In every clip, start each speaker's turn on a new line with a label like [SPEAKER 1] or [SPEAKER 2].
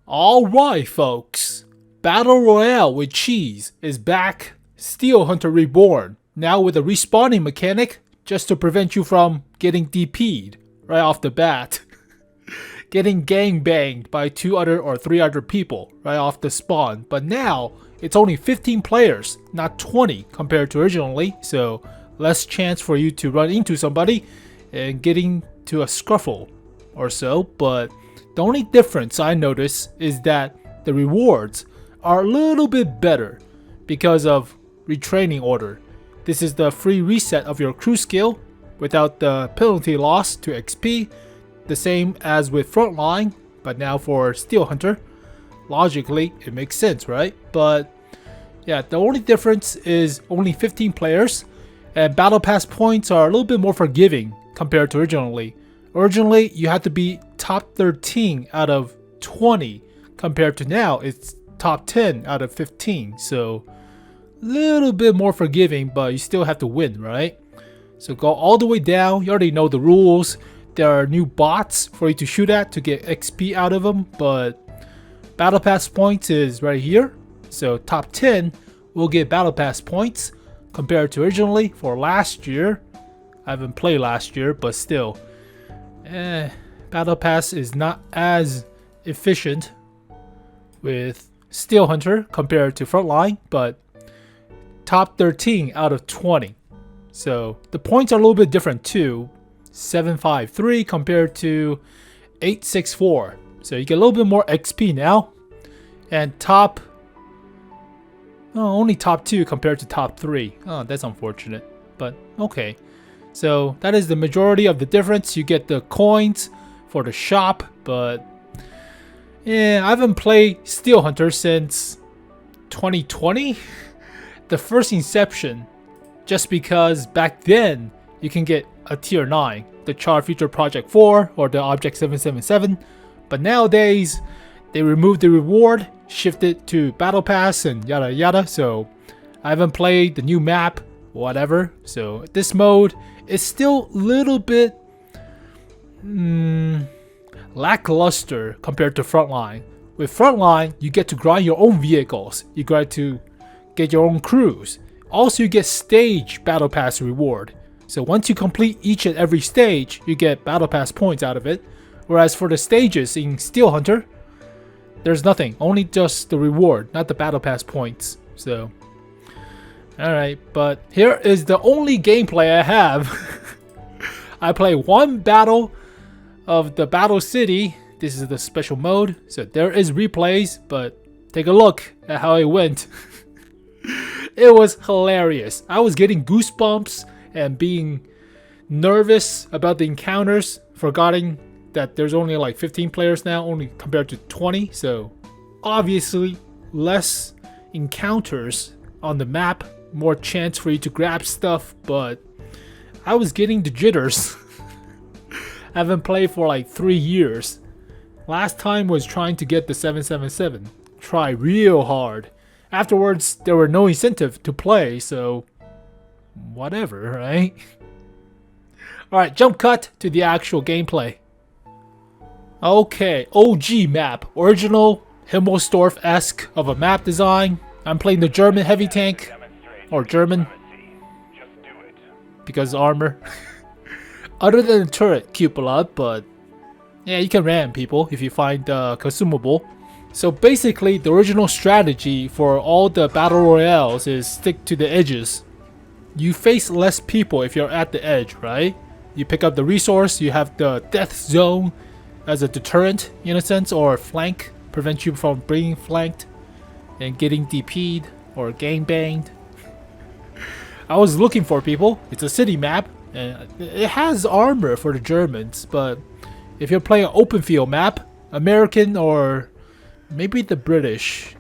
[SPEAKER 1] Alright folks, Battle Royale with Cheese is back, Steel Hunter Reborn, now with a respawning mechanic just to prevent you from getting DP'd right off the bat. Getting gangbanged by 2 other or 3 other people right off the spawn, but now it's only 15 players, not 20 compared to originally, so less chance for you to run into somebody and getting to a scuffle or so. But the only difference I notice is that the rewards are a little bit better because of retraining order. This is the free reset of your crew skill without the penalty loss to XP, the same as with Frontline, but now for Steel Hunter. Logically, it makes sense, right? But yeah, the only difference is only 15 players, and Battle Pass points are a little bit more forgiving compared to originally. Originally, you had to be top 13 out of 20, compared to now it's top 10 out of 15, so a little bit more forgiving, but you still have to win, right? So go all the way down. You already know the rules. There are new bots for you to shoot at to get XP out of them, but Battle Pass points is right here. So top 10 will get Battle Pass points compared to originally for last year. I haven't played last year, but still. Battle Pass is not as efficient with Steel Hunter compared to Frontline, but top 13 out of 20. So the points are a little bit different too. 753 compared to 864. So you get a little bit more XP now. And only top 2 compared to top 3. Oh, that's unfortunate, but okay. So that is the majority of the difference. You get the coins for the shop, but yeah, I haven't played Steel Hunter since 2020, the first inception, just because back then you can get a tier 9, the Char Future Project 4 or the Object 777, but nowadays they removed the reward, shifted to Battle Pass and yada yada, so I haven't played the new map, whatever. So this mode is still a little bit lackluster compared to Frontline. With Frontline, you get to grind your own vehicles, you get to get your own crews. Also, you get stage Battle Pass reward. So once you complete each and every stage, you get Battle Pass points out of it. Whereas for the stages in Steel Hunter, there's nothing, only just the reward, not the Battle Pass points. So, alright, but here is the only gameplay I have. I play one battle of the Battle City. This is the special mode, so there is replays, but take a look at how it went. It was hilarious. I was getting goosebumps and being nervous about the encounters, forgetting that there's only like 15 players now, only compared to 20, so obviously less encounters on the map, more chance for you to grab stuff, but I was getting the jitters. I haven't played for like 3 years. Last time was trying to get the 777. Try real hard. Afterwards, there were no incentive to play, so whatever, right? Alright, jump cut to the actual gameplay. Okay, OG map. Original 𝗥𝗆𝗆𝗵-esque of a map design. I'm playing the German heavy tank. Or German. Because armor. Other than the turret, 𝗄𝗶𝗁, but yeah, you can ram people if you find consumable. So basically, the original strategy for all the battle royales is stick to the edges. You face less people if you're at the edge, right? You pick up the resource, you have the death zone as a deterrent in a sense, or flank, prevent you from being flanked and getting DP'd or gangbanged. I was looking for people. It's a city map and it has armor for the Germans, but if you're playing an open field map, American or maybe the British,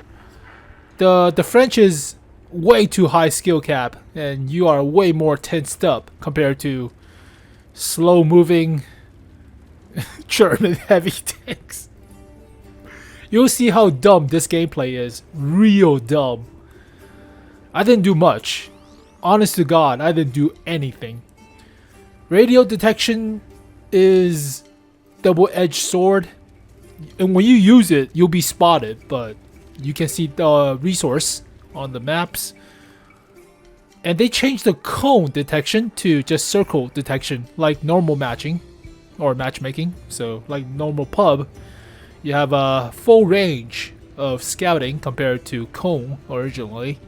[SPEAKER 1] the French is way too high skill cap and you are way more tensed up compared to slow moving German heavy tanks. You'll see how dumb this gameplay is. Real dumb. I didn't do much. Honest to God, I didn't do anything. Radio detection is double-edged sword. And when you use it, you'll be spotted, but you can see the resource on the maps. And they changed the cone detection to just circle detection, like normal matching or matchmaking. So like normal pub, you have a full range of scouting compared to cone originally.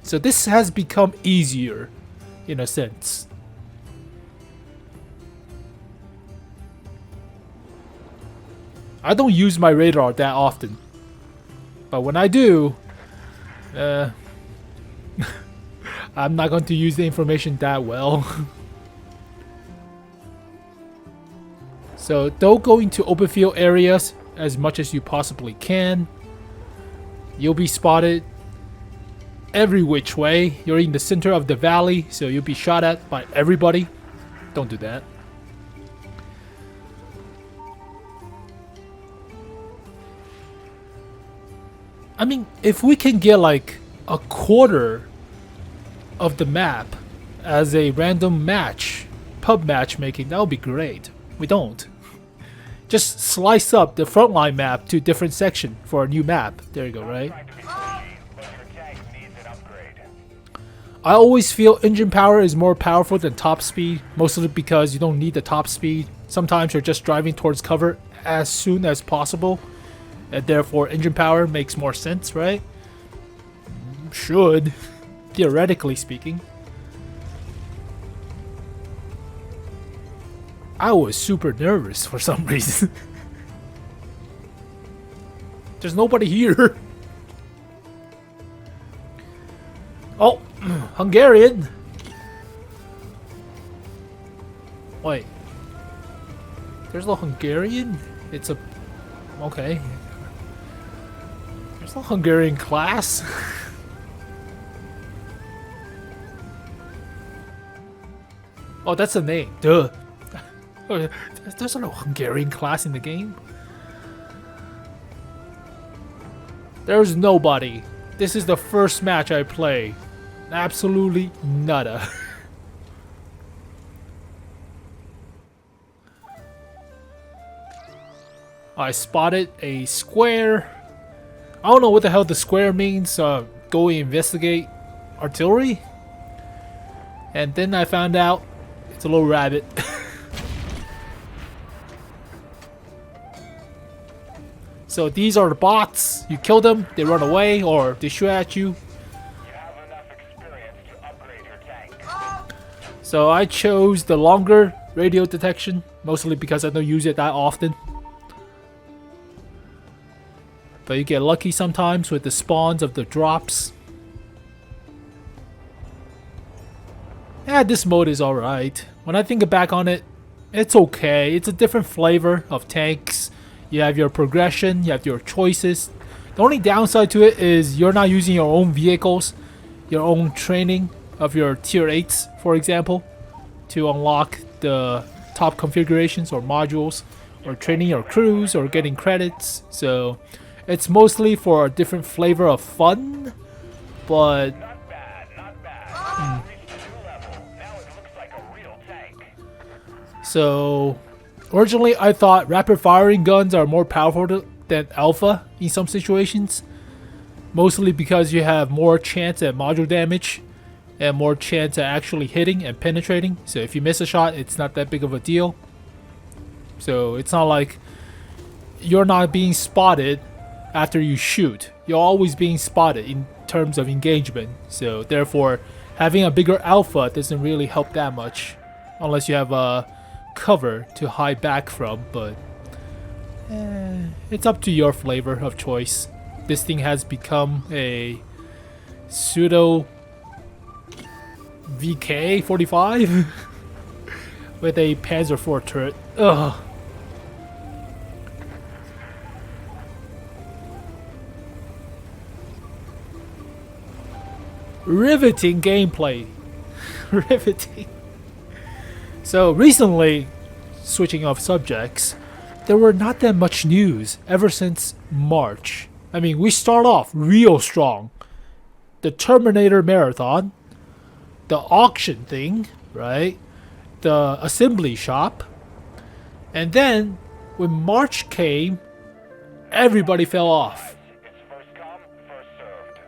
[SPEAKER 1] So this has become easier in a sense. I don't use my radar that often, but when I do, I'm not going to use the information that well. So don't go into open field areas as much as you possibly can. You'll be spotted every which way. You're in the center of the valley, so you'll be shot at by everybody. Don't do that. I mean, if we can get like a quarter of the map as a random match, pub matchmaking, that would be great. We don't. Just slice up the frontline map to a different section for a new map. There you go, right? I always feel engine power is more powerful than top speed, mostly because you don't need the top speed. Sometimes you're just driving towards cover as soon as possible, and therefore engine power makes more sense, right? Should, theoretically speaking. I was super nervous for some reason. There's nobody here. Oh, Hungarian. Wait. There's no Hungarian? It's a... Okay. There's no Hungarian class. Oh, that's the name. Duh. There's no Hungarian class in the game. There's nobody. This is the first match I play. Absolutely nada. I spotted a square. I don't know what the hell the square means. Go investigate artillery. And then I found out it's a little rabbit. So these are the bots. You kill them, they run away, or they shoot at you. You have enough experience to upgrade your tank. So I chose the longer radio detection, mostly because I don't use it that often. But you get lucky sometimes with the spawns of the drops. Yeah, this mode is alright. When I think back on it, it's okay. It's a different flavor of tanks. You have your progression, you have your choices. The only downside to it is you're not using your own vehicles, your own training of your tier 8s, for example, to unlock the top configurations or modules, or training your crews or getting credits. So it's mostly for a different flavor of fun, but not bad, not bad. Now it looks like a real tank. So originally I thought rapid firing guns are more powerful than alpha in some situations, mostly because you have more chance at module damage and more chance at actually hitting and penetrating. So if you miss a shot, it's not that big of a deal. So it's not like you're not being spotted after you shoot. You're always being spotted in terms of engagement. So therefore, having a bigger alpha doesn't really help that much, unless you have a cover to hide back from. But it's up to your flavor of choice. This thing has become a pseudo 𝗥𝗆𝗆 with a Panzer IV turret. Ugh. Riveting gameplay. Riveting. So recently, switching off subjects, there were not that much news ever since March. I mean, we start off real strong. The Terminator Marathon, the auction thing, right? The assembly shop. And then when March came, everybody fell off.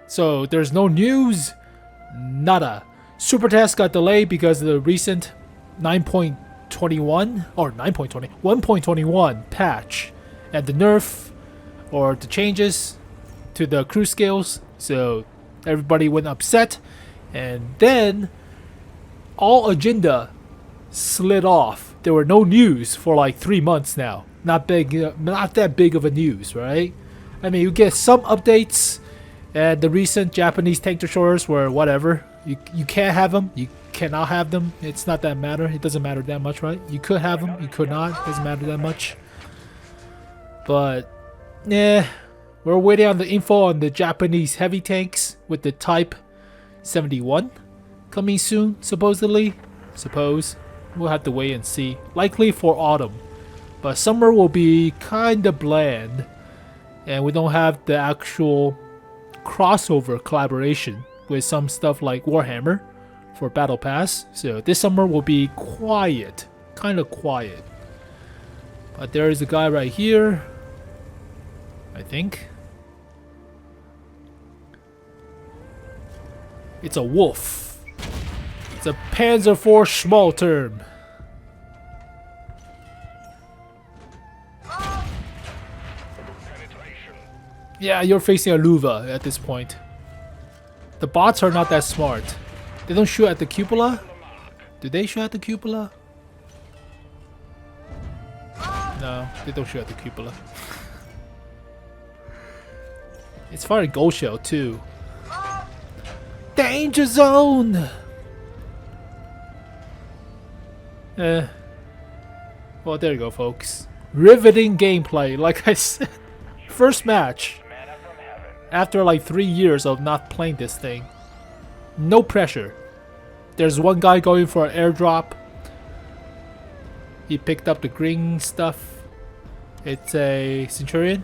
[SPEAKER 1] So there's no news, nada. Super Test got delayed because of the recent 9.21 or 9.20 1.21 patch and the nerf or the changes to the crew scales. So everybody went upset, and then all agenda slid off. There were no news for like 3 months now. Not that big of a news, right? I mean, you get some updates, and the recent Japanese tank destroyers were whatever. You can't have them. You cannot have them. It's not that matter. It doesn't matter that much, right? You could have them. You could not. It doesn't matter that much. But yeah, we're waiting on the info on the Japanese heavy tanks with the Type 71 coming soon, supposedly. We'll have to wait and see. Likely for autumn. But summer will be kinda bland. And we don't have the actual crossover collaboration with some stuff like Warhammer for Battle Pass. So this summer will be quiet. Kinda quiet. But there is a guy right here, I think. It's a wolf. It's a Panzer IV 𝗥𝗶𝗵𝗵. Yeah, you're facing a 𝗶𝗶𝗵 at this point. The bots are not that smart. They don't shoot at the 𝗄𝗶𝗁? Do they shoot at the 𝗄𝗶𝗁? No, they don't shoot at the 𝗄𝗶𝗁. It's firing gold shell too. Danger zone! Well, there you go, folks. Riveting gameplay, like I said. First match. After like 3 years of not playing this thing. No pressure. There's one guy going for an airdrop. He picked up the green stuff. It's a Centurion.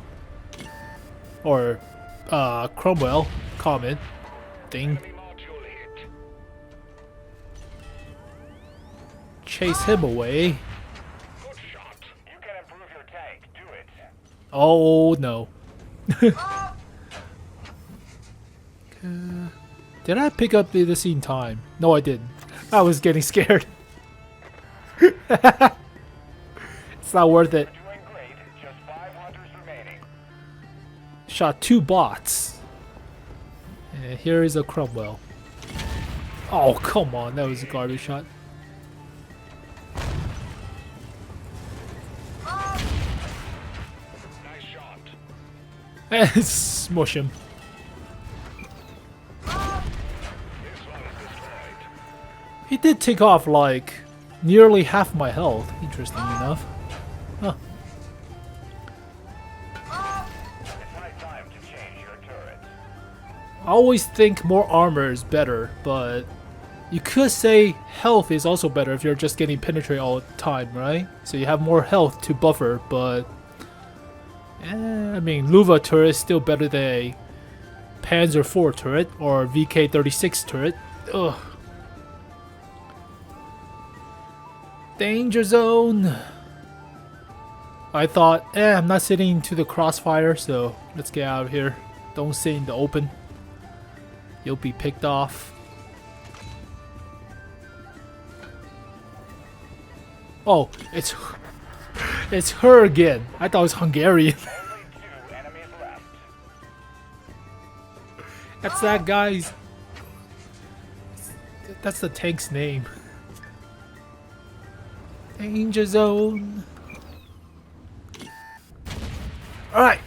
[SPEAKER 1] Or Cromwell common thing. Chase him away. Oh no. Did I pick up the scene time? No, I didn't. I was getting scared. It's not worth it. Shot 2 bots. And here is a Cromwell. Oh, come on. That was a garbage shot. Smush him. He did take off like nearly half my health, interesting enough. Huh. I always think more armor is better, but you could say health is also better if you're just getting penetrate all the time, right? So you have more health to buffer, but I mean, 𝗶𝗏 turret is still better than a Panzer IV turret or VK36 turret. Ugh. Danger zone. I thought, I'm not sitting into the crossfire, so let's get out of here. Don't sit in the open. You'll be picked off. Oh, it's her again. I thought it was Hungarian. That's that guy's. That's the tank's name. Danger zone. Alright.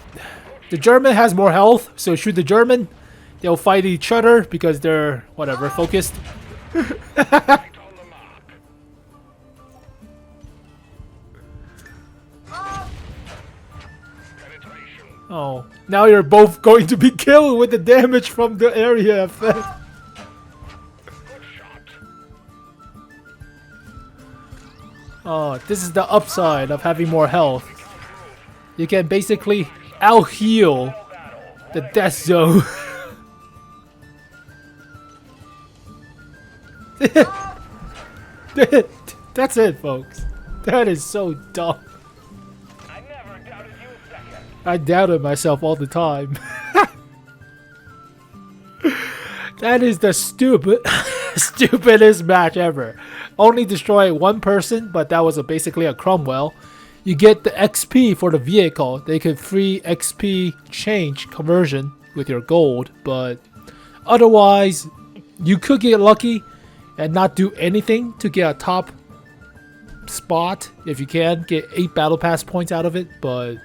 [SPEAKER 1] The German has more health, so shoot the German. They'll fight each other because they're, whatever, focused. Oh, now you're both going to be killed with the damage from the area effect. Oh, this is the upside of having more health. You can basically out-heal the death zone. That's it, folks. That is so dumb. I doubted myself all the time. That is the stupidest match ever. Only destroy one person, but that was basically a 𝗏𝗏. You get the XP for the vehicle. They could free XP change conversion with your gold, but otherwise, you could get lucky and not do anything to get a top spot if you can get 8 battle pass points out of it, but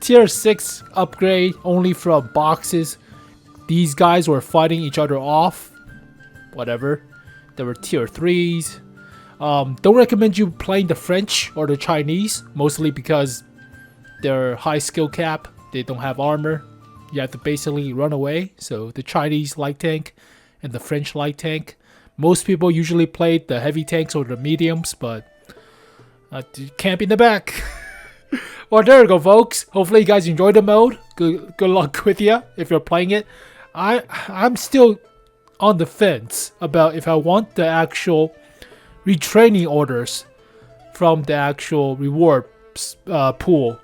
[SPEAKER 1] tier 6 upgrade only from boxes. These guys were fighting each other off. Whatever. There were tier 3s. Don't recommend you playing the French or the Chinese, mostly because they're high skill cap. They don't have armor. You have to basically run away. So the Chinese light tank and the French light tank. Most people usually play the heavy tanks or the mediums, but camp in the back. Well, there you go, folks. Hopefully you guys enjoyed the mode. Good luck with you if you're playing it. I'm still on the fence about if I want the actual retraining orders from the actual reward pool.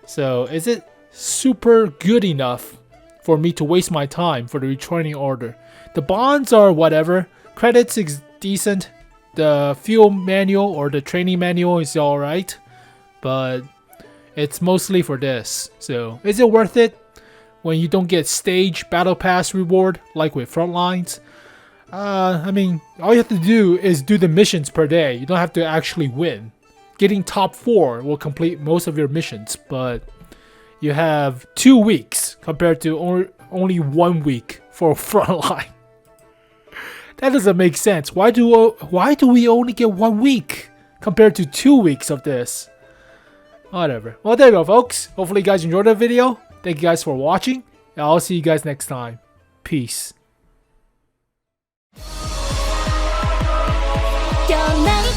[SPEAKER 1] So is it super good enough for me to waste my time for the retraining order? The bonds are whatever. Credits is decent. The fuel manual or the training manual is alright. But it's mostly for this. So is it worth it when you don't get stage battle pass reward like with Frontlines? I mean, all you have to do is do the missions per day. You don't have to actually win. Getting top 4 will complete most of your missions, but you have 2 weeks compared to only 1 week for Frontline. That doesn't make sense. Why do we only get 1 week compared to 2 weeks of this? Whatever. Well, there you go, folks. Hopefully you guys enjoyed the video. Thank you guys for watching, and I'll see you guys next time. Peace.
[SPEAKER 2] 𝗏𝗏𝗵𝗵